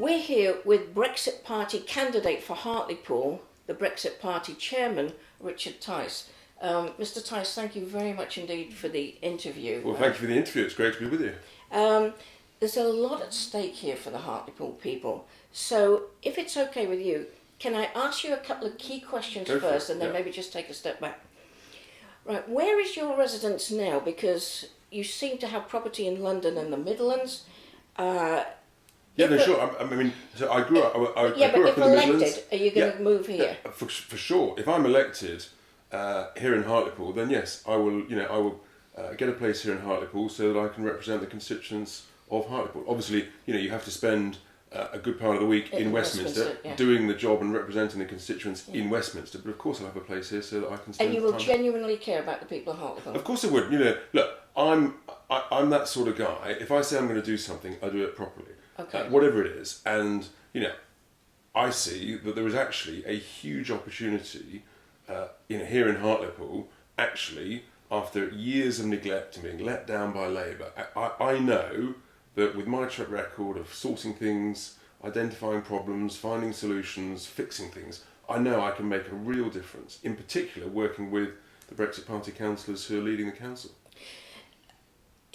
We're here with Brexit Party candidate for Hartlepool, the Brexit Party chairman, Richard Tice. Mr. Tice, thank you very much indeed for the interview. Well, thank you for the interview. It's great to be with you. There's a lot at stake here for the Hartlepool people. So, if it's okay with you, can I ask you a couple of key questions first, and then maybe just take a step back? Right, where is your residence now? Because you seem to have property in London and the Midlands. Sure. I mean, so I grew up. I but grew if up in the elected, Midlands. are you going to move here? Yeah, for sure. If I'm elected here in Hartlepool, then yes, I will. I will get a place here in Hartlepool so that I can represent the constituents of Hartlepool. Obviously, you have to spend a good part of the week in Westminster doing the job and representing the constituents in Westminster. But of course, I'll have a place here so that I can spend. And you will genuinely care about the people of Hartlepool. Of course, I would. Look, I'm that sort of guy. If I say I'm going to do something, I do it properly. Okay. Whatever it is, and I see that there is actually a huge opportunity, here in Hartlepool. Actually, after years of neglect and being let down by Labour, I know that with my track record of sorting things, identifying problems, finding solutions, fixing things, I know I can make a real difference. In particular, working with the Brexit Party councillors who are leading the council.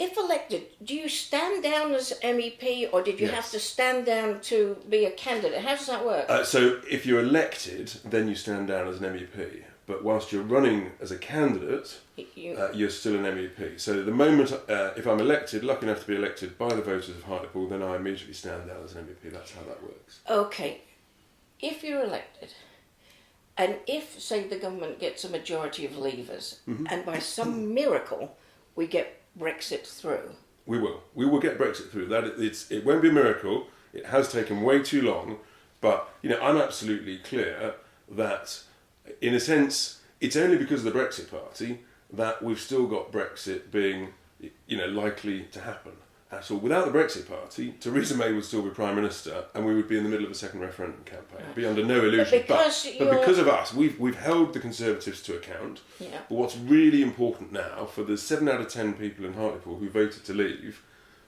If elected, do you stand down as MEP, or did you have to stand down to be a candidate? How does that work? So if you're elected, then you stand down as an MEP. But whilst you're running as a candidate, you're still an MEP. So the moment, if I'm elected, lucky enough to be elected by the voters of Hartlepool, then I immediately stand down as an MEP. That's how that works. Okay. If you're elected, and if, say, the government gets a majority of leavers, and by some miracle we get Brexit through. We will get Brexit through. It won't be a miracle. It has taken way too long, but I'm absolutely clear that, in a sense, it's only because of the Brexit Party that we've still got Brexit being, likely to happen at all. Without the Brexit Party, Theresa May would still be Prime Minister, and we would be in the middle of a second referendum campaign. Be under no illusion. But because of us, we've held the Conservatives to account. Yeah. But what's really important now, for the 7 out of 10 people in Hartlepool who voted to leave,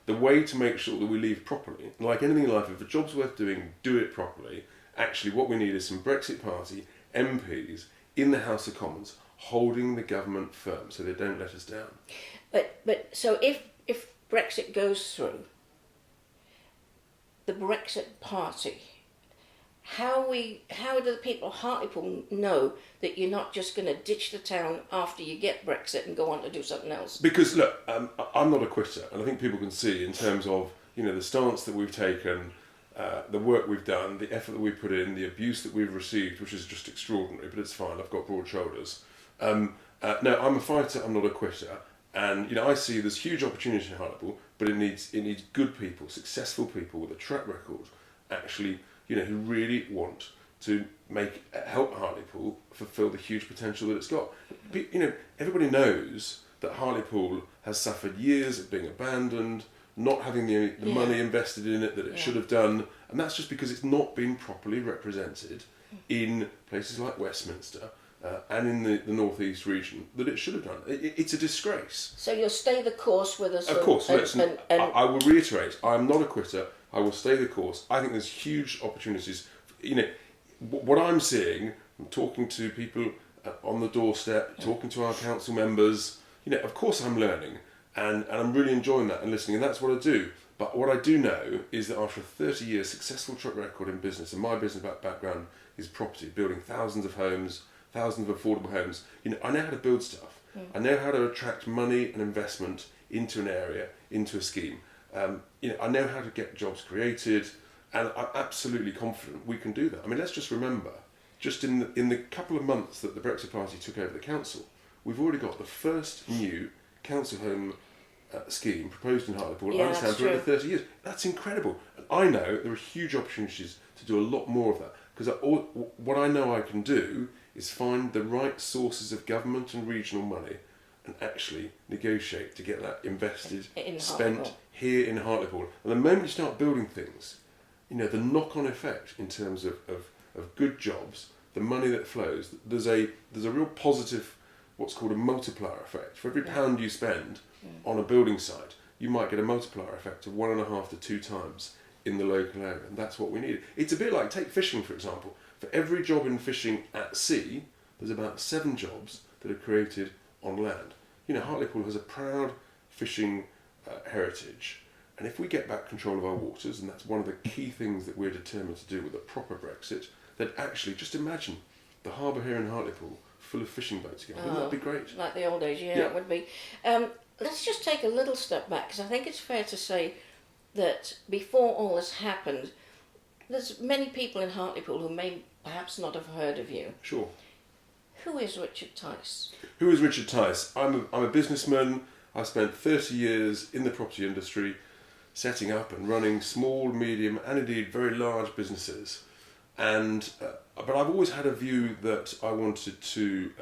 the way to make sure that we leave properly, like anything in life, if a job's worth doing, do it properly. Actually, what we need is some Brexit Party MPs in the House of Commons holding the government firm so they don't let us down. But so if Brexit goes through, the Brexit Party, how do the people of Hartlepool know that you're not just going to ditch the town after you get Brexit and go on to do something else? Because look, I'm not a quitter, and I think people can see in terms of the stance that we've taken, the work we've done, the effort that we've put in, the abuse that we've received, which is just extraordinary. But it's fine. I've got broad shoulders. No, I'm a fighter. I'm not a quitter. And I see there's huge opportunity in Hartlepool, but it needs good people, successful people with a track record, actually, who really want to help Hartlepool fulfil the huge potential that it's got. Everybody knows that Hartlepool has suffered years of being abandoned, not having the money invested in it that it should have done, and that's just because it's not been properly represented in places like Westminster. And in the North East region, that it should have done. It's a disgrace. So you'll stay the course with us? Of course, listen, I will reiterate, I am not a quitter, I will stay the course. I think there's huge opportunities. What I'm seeing, I'm talking to people on the doorstep, talking to our council members, of course I'm learning, and I'm really enjoying that and listening, and that's what I do. But what I do know is that after a 30 years successful track record in business, and my business background is property, building thousands of homes, thousands of affordable homes. I know how to build stuff. I know how to attract money and investment into an area, into a scheme. I know how to get jobs created, and I'm absolutely confident we can do that. I mean, let's just remember, just in the couple of months that the Brexit Party took over the council, we've already got the first new council home scheme proposed in Hartlepool. I understand for over 30 years. That's incredible. And I know there are huge opportunities to do a lot more of that, because what I know I can do is find the right sources of government and regional money and actually negotiate to get that invested, spent here in Hartlepool. And the moment you start building things, the knock-on effect in terms of good jobs, the money that flows, there's a real positive, what's called a multiplier effect. For every pound you spend on a building site, you might get a multiplier effect of 1.5 to 2 times in the local area, and that's what we need. It's a bit like, take fishing for example. For every job in fishing at sea, there's about 7 jobs that are created on land. You know, Hartlepool has a proud fishing heritage, and if we get back control of our waters, and that's one of the key things that we're determined to do with a proper Brexit, then actually just imagine the harbour here in Hartlepool full of fishing boats again. Wouldn't that be great? Like the old days, yeah. It would be. Let's just take a little step back, because I think it's fair to say that before all this happened, there's many people in Hartlepool who may perhaps not have heard of you. Sure. Who is Richard Tice? Who is Richard Tice? I'm a businessman. I spent 30 years in the property industry, setting up and running small, medium, and indeed very large businesses. And but I've always had a view that I wanted to,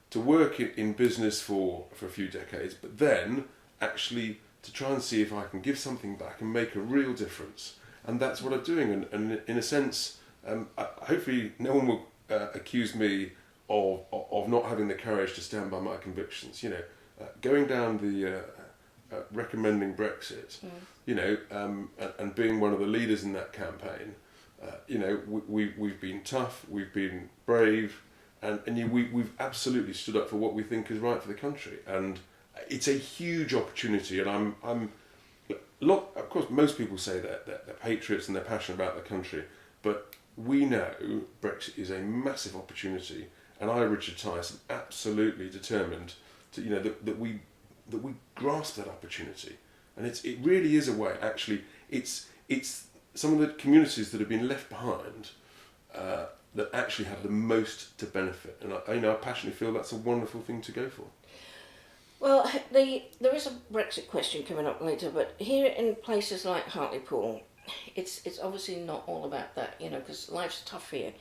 to work in business for a few decades, but then actually to try and see if I can give something back and make a real difference. And that's what I'm doing. And in a sense, hopefully no one will accuse me of not having the courage to stand by my convictions. You know, going down the recommending Brexit, and being one of the leaders in that campaign. We've been tough, we've been brave, and we've absolutely stood up for what we think is right for the country. And it's a huge opportunity. And of course, most people say that they're patriots and they're passionate about the country, but we know Brexit is a massive opportunity. And I, Richard Tice, am absolutely determined to, that we grasp that opportunity. And it really is a way. Actually, it's some of the communities that have been left behind that actually have the most to benefit. And I passionately feel that's a wonderful thing to go for. Well, there is a Brexit question coming up later, but here in places like Hartlepool, it's obviously not all about that, because life's tough here.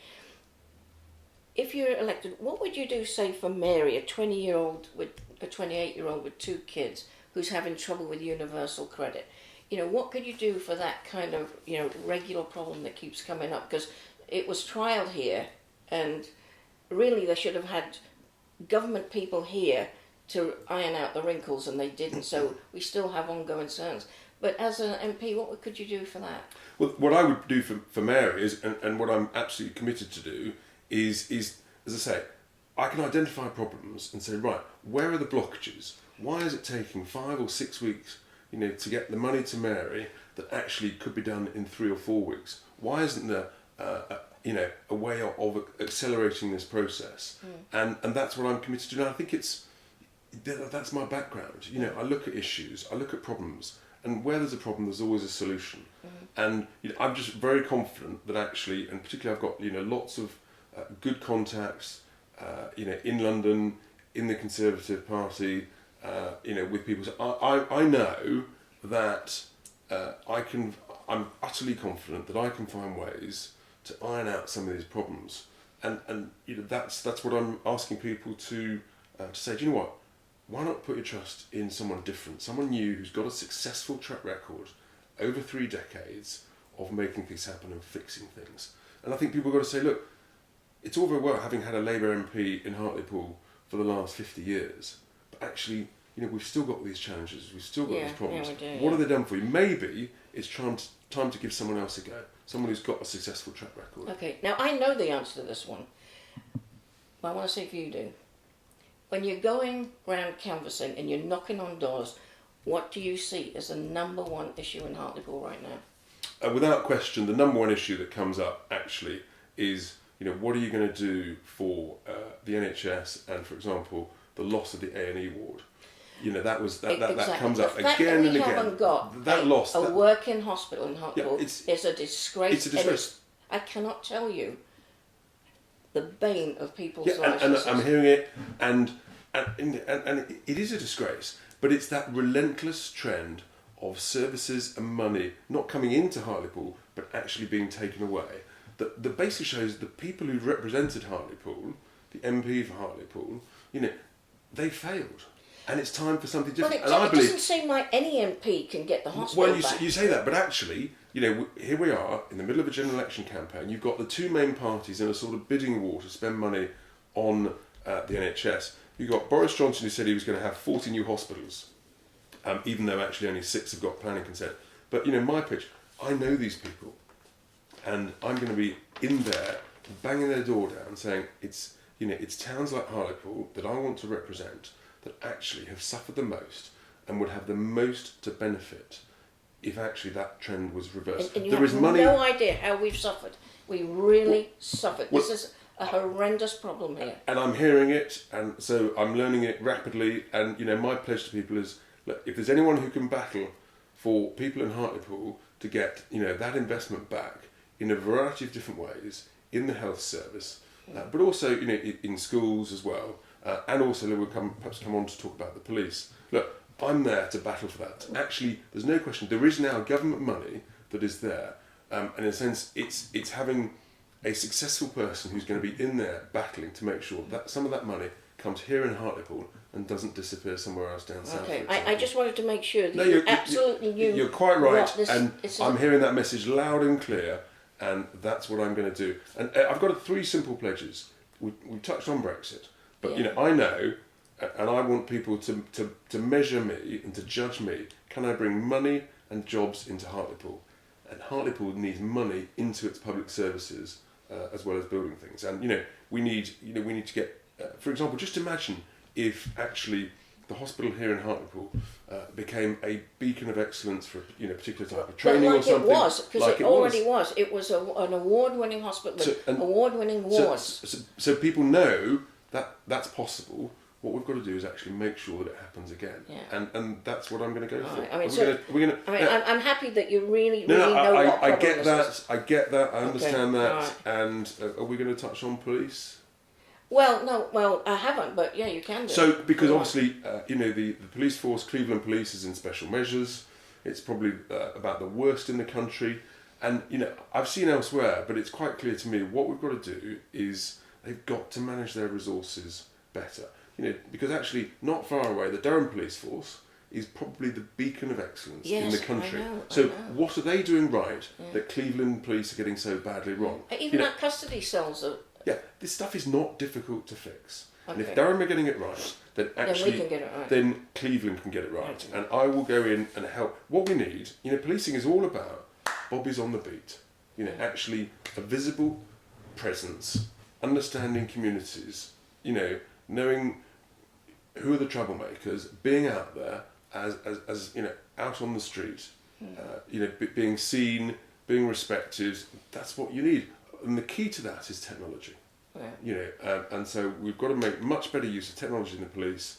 If you're elected, what would you do, say, for Mary, a 28-year-old with 2 kids who's having trouble with universal credit? What could you do for that kind of, regular problem that keeps coming up? Because it was trialled here, and really they should have had government people here to iron out the wrinkles, and they didn't. So we still have ongoing concerns. But as an MP, what could you do for that? Well, what I would do for Mary is, and what I'm absolutely committed to do, is as I say, I can identify problems and say, right, where are the blockages? Why is it taking 5 or 6 weeks, to get the money to Mary that actually could be done in 3 or 4 weeks? Why isn't there, a way of accelerating this process? And that's what I'm committed to. And I think that's my background. I look at issues, I look at problems, and where there's a problem, there's always a solution. And I'm just very confident that actually, and particularly I've got lots of good contacts, in London, in the Conservative Party, with people. So I know that I'm utterly confident that I can find ways to iron out some of these problems, and that's what I'm asking people to say. Do you know what? Why not put your trust in someone different, someone new who's got a successful track record over 3 decades of making things happen and fixing things? And I think people have got to say, look, it's all very well having had a Labour MP in Hartlepool for the last 50 years, but actually, we've still got these challenges, we've still got these problems. Yeah, we do, what have they done for you? Maybe it's time to give someone else a go, someone who's got a successful track record. Okay, now I know the answer to this one, but I want to see if you do. When you're going round canvassing and you're knocking on doors, what do you see as the number one issue in Hartlepool right now? Without question, the number one issue that comes up actually is, what are you going to do for the NHS and, for example, the loss of the A&E ward? Exactly. That comes up again and again. We haven't got a working hospital in Hartlepool. It's a disgrace. It's a disgrace. I cannot tell you the bane of people's lives. And I'm hearing it, and it is a disgrace. But it's that relentless trend of services and money not coming into Hartlepool, but actually being taken away. That basically shows the people who represented Hartlepool, the MP for Hartlepool, they failed. And it's time for something different. Well, it doesn't seem like any MP can get the hospital back. Well, you say that, but actually, here we are in the middle of a general election campaign. You've got the 2 main parties in a sort of bidding war to spend money on the NHS. You've got Boris Johnson, who said he was going to have 40 new hospitals, even though actually only 6 have got planning consent. But, my pitch, I know these people, and I'm going to be in there banging their door down, saying it's towns like Hartlepool that I want to represent that actually have suffered the most and would have the most to benefit if actually that trend was reversed. And you have no idea how we've suffered. We really suffered. This is a horrendous problem here. And I'm hearing it, and so I'm learning it rapidly. And my pledge to people is, look, if there's anyone who can battle for people in Hartlepool to get that investment back in a variety of different ways in the health service, but also in schools as well, and also we'll perhaps come on to talk about the police. Look, I'm there to battle for that. Actually, there's no question. There is now government money that is there, and in a sense, it's having a successful person who's going to be in there battling to make sure that some of that money comes here in Hartlepool and doesn't disappear somewhere else down south. Okay, I just wanted to make sure that you absolutely knew. You're quite right, and I'm hearing that message loud and clear, and that's what I'm going to do. And I've got 3 simple pledges. We touched on Brexit, but I know. And I want people to measure me and to judge me. Can I bring money and jobs into Hartlepool? And Hartlepool needs money into its public services as well as building things. And we need to get, for example, just imagine if actually the hospital here in Hartlepool became a beacon of excellence for a particular type of training or something. It was, because it already was. It was an award-winning hospital with award-winning wards. So people know that that's possible. What we've got to do is actually make sure that it happens again, and that's what I'm going to go for. I'm happy that you really know what problem get that. Is. I get that. I understand that. Right. And are we going to touch on police? Well, no. Well, I haven't, but yeah, you can do. So, because obviously, the police force, Cleveland Police, is in special measures. It's probably about the worst in the country, and I've seen elsewhere, but it's quite clear to me what we've got to do is they've got to manage their resources better. Because actually, not far away, the Durham Police Force is probably the beacon of excellence in the country. I know. What are they doing right that Cleveland Police are getting so badly wrong? Even our custody cells are... Yeah, this stuff is not difficult to fix. Okay. And if Durham are getting it right, then actually... Then we can get it right. Then Cleveland can get it right. Okay. And I will go in and help. What we need, policing is all about Bobby's on the beat. Actually a visible presence, understanding communities, knowing who are the troublemakers, being out there as out on the street, being seen, being respected. That's what you need, and the key to that is technology. Yeah. And so we've got to make much better use of technology in the police.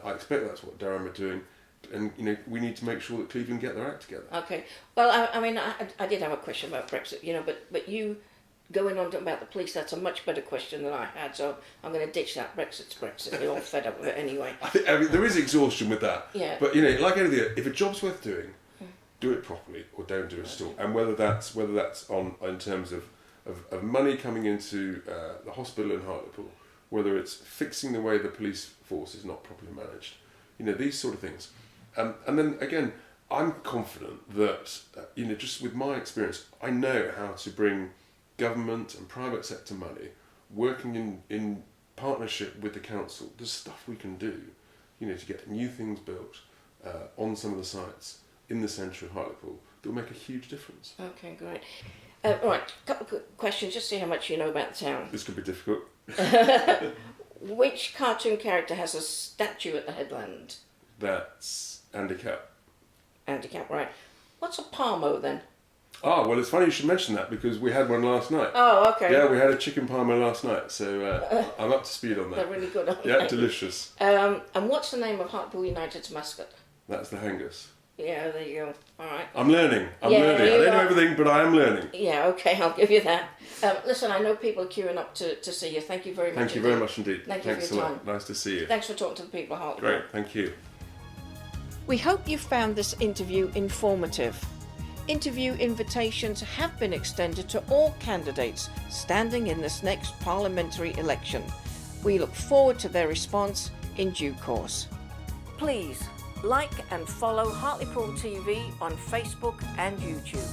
I expect that's what Durham are doing, and we need to make sure that Cleveland get their act together. Okay. Well, I did have a question about Brexit, but you. Going on about the police, that's a much better question than I had, so I'm going to ditch that. Brexit's Brexit. They're all fed up with it anyway. I mean, there is exhaustion with that. Yeah. But like anything, if a job's worth doing, do it properly or don't do it at all. And whether that's on in terms of money coming into the hospital in Hartlepool, whether it's fixing the way the police force is not properly managed, these sort of things. And then again, I'm confident that just with my experience, I know how to bring government and private sector money, working in partnership with the council. There's stuff we can do, to get new things built on some of the sites in the centre of Hartlepool that will make a huge difference. Okay, great. Right, a couple of quick questions, just see how much you know about the town. This could be difficult. Which cartoon character has a statue at the headland? That's Andy Cap. Andy Cap, right. What's a Parmo then? Oh, well, it's funny you should mention that because we had one last night. Oh, okay. Yeah, we had a chicken parma last night, so I'm up to speed on that. They're really good, aren't they? Yeah, delicious. And what's the name of Hartlepool United's mascot? That's the Hangers. Yeah, there you go. All right. I'm learning. I don't know everything, but I am learning. Yeah, okay, I'll give you that. Listen, I know people are queuing up to see you. Thank you very much. Thank you very much indeed. Thanks for your time. Nice to see you. Thanks for talking to the people of Hartlepool. Great, thank you. We hope you found this interview informative. Interview invitations have been extended to all candidates standing in this next parliamentary election. We look forward to their response in due course. Please like and follow Hartlepool TV on Facebook and YouTube.